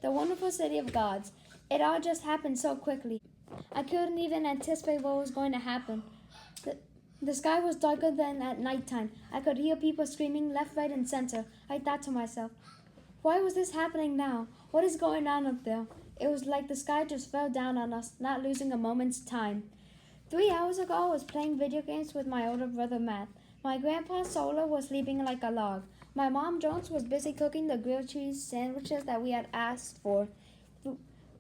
the wonderful city of gods. It all just happened so quickly. I couldn't even anticipate what was going to happen. The, the sky was darker than at nighttime. I could hear people screaming left, right, and center. I thought to myself, why was this happening now? What is going on up there? It was like the sky just fell down on us, not losing a moment's time. 3 hours ago, I was playing video games with my older brother Matt. My grandpa Solar was sleeping like a log. My mom Jones was busy cooking the grilled cheese sandwiches that we had asked for.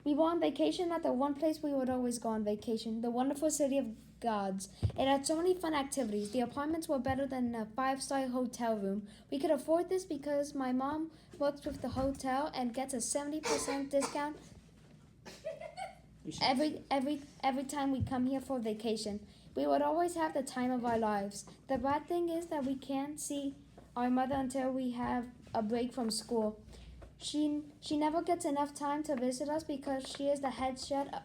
We were on vacation at the one place we would always go on vacation, the wonderful city of gods. It had so many fun activities. The apartments were better than a five-star hotel room. We could afford this because my mom works with the hotel and gets a 70% discount every time we come here for vacation. We would always have the time of our lives. The bad thing is that we can't see our mother until we have a break from school. She never gets enough time to visit us because she is the head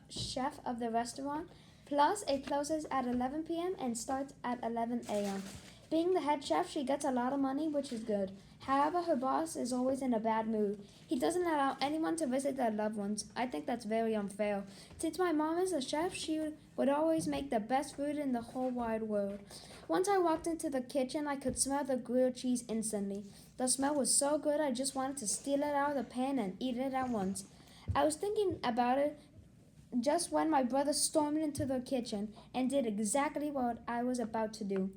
chef of the restaurant. Plus, it closes at 11 p.m. and starts at 11 a.m. Being the head chef, she gets a lot of money, which is good. However, her boss is always in a bad mood. He doesn't allow anyone to visit their loved ones. I think that's very unfair. Since my mom is a chef, she would always make the best food in the whole wide world. Once I walked into the kitchen, I could smell the grilled cheese instantly. The smell was so good, I just wanted to steal it out of the pan and eat it at once. I was thinking about it just when my brother stormed into the kitchen and did exactly what I was about to do.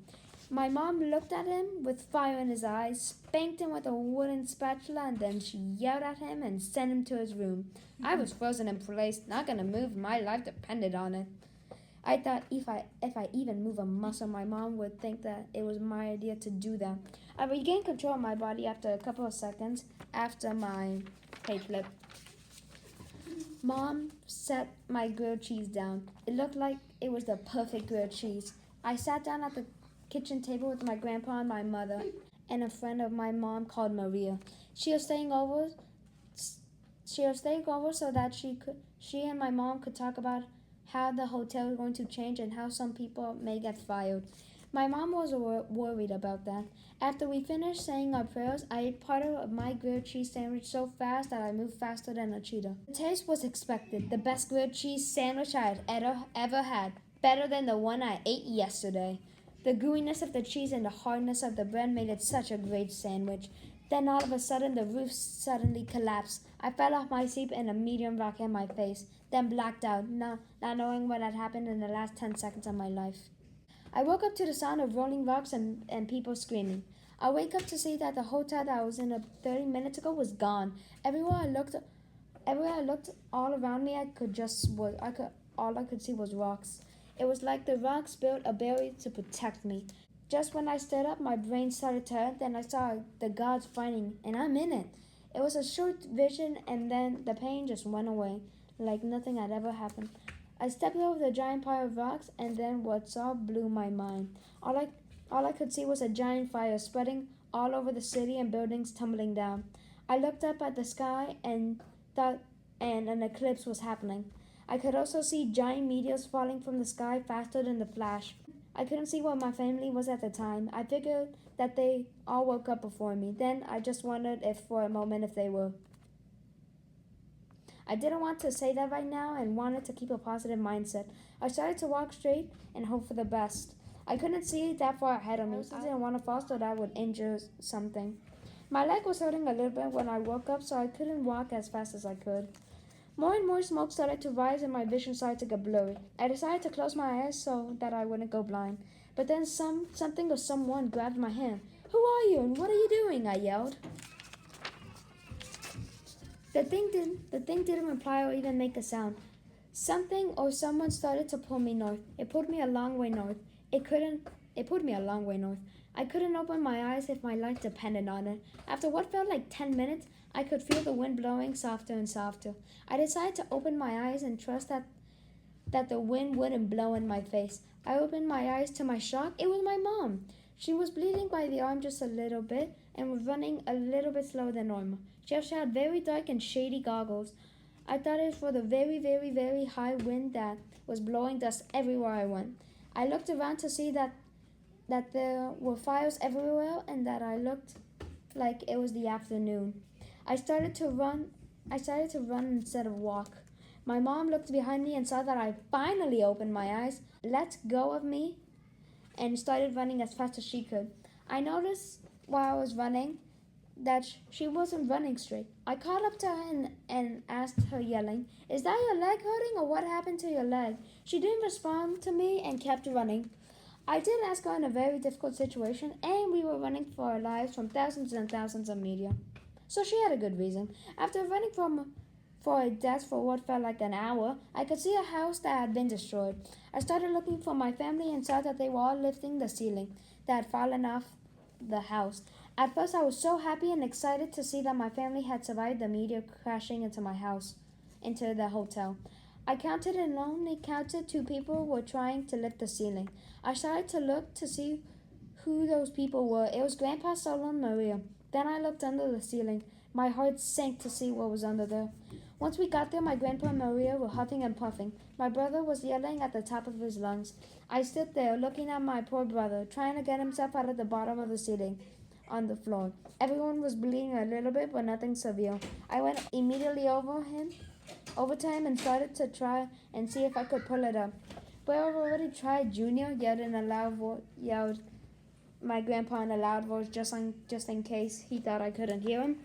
My mom looked at him with fire in his eyes, spanked him with a wooden spatula, and then she yelled at him and sent him to his room. I was frozen in place, not gonna move. My life depended on it. I thought if I even move a muscle, my mom would think that it was my idea to do that. I regained control of my body after a couple of seconds after my pay flip. Mom set my grilled cheese down. It looked like it was the perfect grilled cheese. I sat down at the kitchen table with my grandpa and my mother and a friend of my mom called Maria. She was staying over so that she and my mom could talk about how the hotel is going to change and how some people may get fired. My mom was worried about that. After we finished saying our prayers, I ate part of my grilled cheese sandwich so fast that I moved faster than a cheetah. The taste was expected. The best grilled cheese sandwich I had ever had. Better than the one I ate yesterday. The gooiness of the cheese and the hardness of the bread made it such a great sandwich. Then all of a sudden, the roof suddenly collapsed. I fell off my seat and a meteor rock hit my face, then blacked out, not knowing what had happened in the last 10 seconds of my life. I woke up to the sound of rolling rocks and people screaming. I wake up to see that the hotel that I was in 30 minutes ago was gone. Everywhere I looked all around me, all I could see was rocks. It was like the rocks built a barrier to protect me. Just when I stood up, my brain started to hurt. Then I saw the gods fighting, and I'm in it. It was a short vision, and then the pain just went away, like nothing had ever happened. I stepped over the giant pile of rocks, and then what saw blew my mind. All I could see was a giant fire spreading all over the city and buildings tumbling down. I looked up at the sky and thought an eclipse was happening. I could also see giant meteors falling from the sky faster than the flash. I couldn't see where my family was at the time. I figured that they all woke up before me. Then I just wondered for a moment if they were. I didn't want to say that right now and wanted to keep a positive mindset. I started to walk straight and hope for the best. I couldn't see that far ahead of me. I didn't want to fall so that I would injure something. My leg was hurting a little bit when I woke up, so I couldn't walk as fast as I could. More and more smoke started to rise and my vision started to get blurry. I decided to close my eyes so that I wouldn't go blind. But then something or someone grabbed my hand. "Who are you and what are you doing?" I yelled. The thing didn't reply or even make a sound. Something or someone started to pull me north. It pulled me a long way north. It pulled me a long way north. I couldn't open my eyes if my life depended on it. After what felt like 10 minutes, I could feel the wind blowing softer and softer. I decided to open my eyes and trust that the wind wouldn't blow in my face. I opened my eyes. To my shock, it was my mom. She was bleeding by the arm just a little bit and was running a little bit slower than normal. She also had very dark and shady goggles. I thought it was for the very, very, very high wind that was blowing dust everywhere I went. I looked around to see that there were fires everywhere and that I looked like it was the afternoon. I started to run I started to run instead of walk. My mom looked behind me and saw that I finally opened my eyes, let go of me, and started running as fast as she could. I noticed while I was running that she wasn't running straight. I caught up to her and asked her, yelling, "Is that your leg hurting or what happened to your leg?" She didn't respond to me and kept running. I did ask her in a very difficult situation, and we were running for our lives from thousands and thousands of media. So she had a good reason. After running for a death for what felt like an hour, I could see a house that had been destroyed. I started looking for my family and saw that they were all lifting the ceiling that had fallen off the house. At first, I was so happy and excited to see that my family had survived the meteor crashing into my house, into the hotel. I counted and only counted 2 people were trying to lift the ceiling. I started to look to see who those people were. It was Grandpa, Solo, and Maria. Then I looked under the ceiling. My heart sank to see what was under there. Once we got there, my grandpa and Maria were huffing and puffing. My brother was yelling at the top of his lungs. I stood there looking at my poor brother, trying to get himself out of the bottom of the ceiling on the floor. Everyone was bleeding a little bit, but nothing severe. I went immediately over to him and started to try and see if I could pull it up. But I've already tried, Junior, yelled my grandpa in a loud voice just in case he thought I couldn't hear him.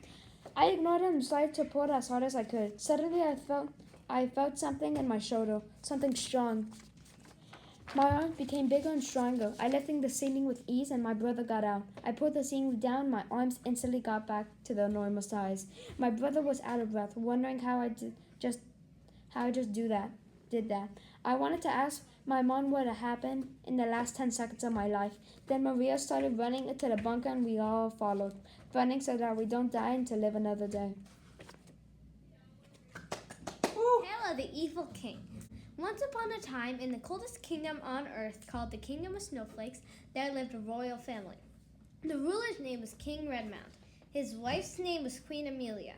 I ignored him and started to pull as hard as I could. Suddenly I felt something in my shoulder, something strong. My arms became bigger and stronger. I lifted the ceiling with ease and my brother got out. I pulled the ceiling down. My arms instantly got back to their normal size. My brother was out of breath, wondering how I did that. I wanted to ask my mom what had happened in the last 10 seconds of my life. Then Maria started running into the bunker and we all followed, running so that we don't die and to live another day. Hail of the Evil King. Once upon a time, in the coldest kingdom on earth, called the Kingdom of Snowflakes, there lived a royal family. The ruler's name was King Redmount. His wife's name was Queen Amelia.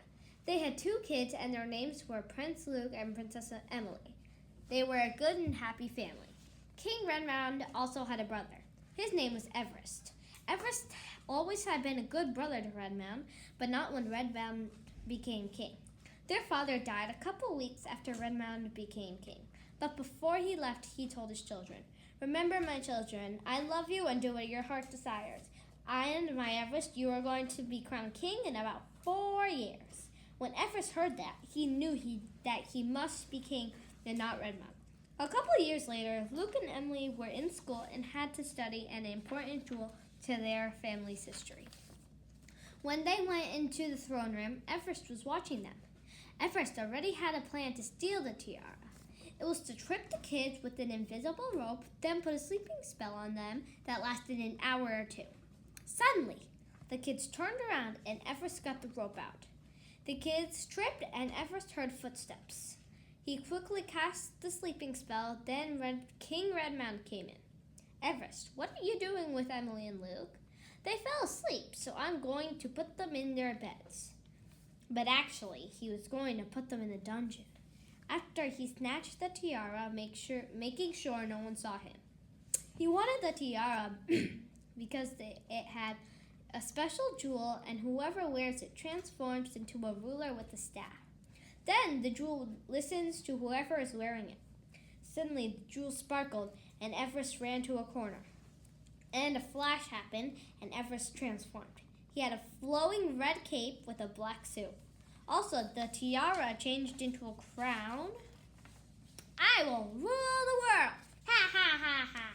They had 2 kids, and their names were Prince Luke and Princess Emily. They were a good and happy family. King Redmount also had a brother. His name was Everest. Everest always had been a good brother to Redmount, but not when Redmount became king. Their father died a couple weeks after Redmount became king. But before he left, he told his children, "Remember, my children, I love you and do what your heart desires. I and my Everest, you are going to be crowned king in about 4 years." When Everest heard that, he knew that he must be king and not Redmount. A couple years later, Luke and Emily were in school and had to study an important jewel to their family's history. When they went into the throne room, Everest was watching them. Everest already had a plan to steal the tiara. It was to trip the kids with an invisible rope, then put a sleeping spell on them that lasted an hour or 2. Suddenly, the kids turned around and Everest got the rope out. The kids tripped and Everest heard footsteps. He quickly cast the sleeping spell, then King Redmount came in. "Everest, what are you doing with Emily and Luke?" "They fell asleep, so I'm going to put them in their beds." But actually, he was going to put them in a dungeon. After he snatched the tiara, making sure no one saw him. He wanted the tiara because it had a special jewel, and whoever wears it transforms into a ruler with a staff. Then the jewel listens to whoever is wearing it. Suddenly, the jewel sparkled, and Everest ran to a corner. And a flash happened, and Everest transformed. He had a flowing red cape with a black suit. Also, the tiara changed into a crown. "I will rule the world! Ha ha ha ha ha!"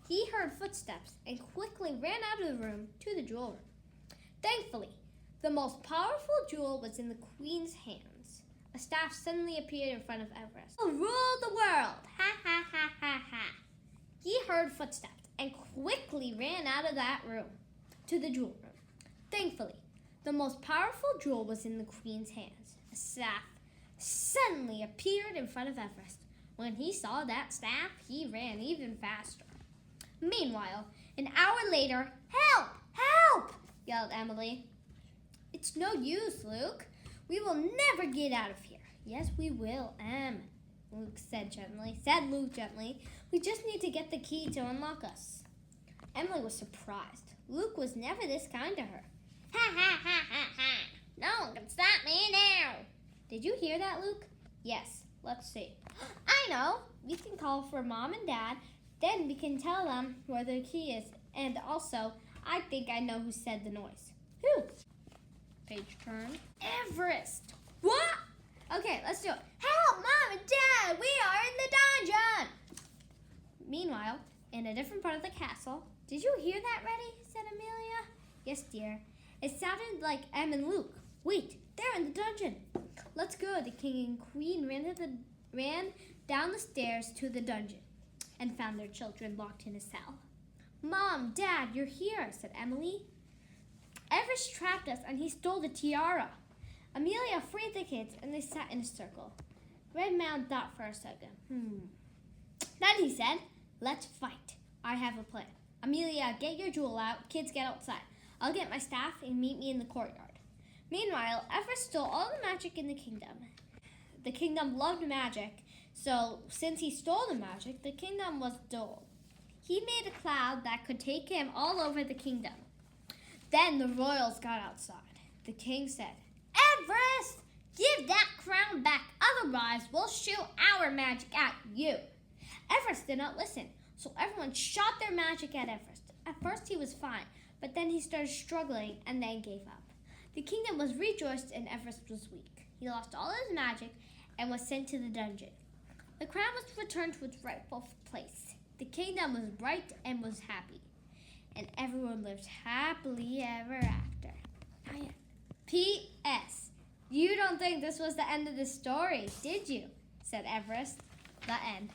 He heard footsteps and quickly ran out of the room to the jewel room. Thankfully, the most powerful jewel was in the queen's hands. A staff suddenly appeared in front of Everest. "I will rule the world! Ha ha ha ha ha!" He heard footsteps and quickly ran out of that room to the jewel room. Thankfully, the most powerful jewel was in the queen's hands. A staff suddenly appeared in front of Everest. When he saw that staff, he ran even faster. Meanwhile, an hour later, "Help! Help!" yelled Emily. "It's no use, Luke. We will never get out of here." "Yes, we will, Luke said Luke gently. "We just need to get the key to unlock us." Emily was surprised. Luke was never this kind to her. "Ha ha ha ha ha! No one can stop me now!" Did you hear that, Luke? Yes, let's see. I know. We can call for Mom and Dad. Then we can tell them where the key is. And also, I think I know who said the noise. Who? Page turn. Everest. What? Okay, let's do it. Help, Mom and Dad! We are in the dungeon! Meanwhile, in a different part of the castle, did you hear that, Reddy? Said Amelia. Yes, dear. It sounded like Em and Luke. Wait, they're in the dungeon. Let's go. The king and queen ran down the stairs to the dungeon and found their children locked in a cell. Mom, Dad, you're here, said Emily. Everest trapped us and he stole the tiara. Amelia freed the kids and they sat in a circle. Redmount thought for a second. Then he said, let's fight. I have a plan. Amelia, get your jewel out. Kids, get outside. I'll get my staff and meet me in the courtyard. Meanwhile, Everest stole all the magic in the kingdom. The kingdom loved magic, so since he stole the magic, the kingdom was dull. He made a cloud that could take him all over the kingdom. Then the royals got outside. The king said, Everest, give that crown back, otherwise we'll shoot our magic at you. Everest did not listen, so everyone shot their magic at Everest. At first he was fine, but then he started struggling and then gave up. The kingdom was rejoiced and Everest was weak. He lost all his magic and was sent to the dungeon. The crown was returned to its rightful place. The kingdom was bright and was happy, and everyone lived happily ever after. P.S. You don't think this was the end of the story, did you? Said Everest. The end.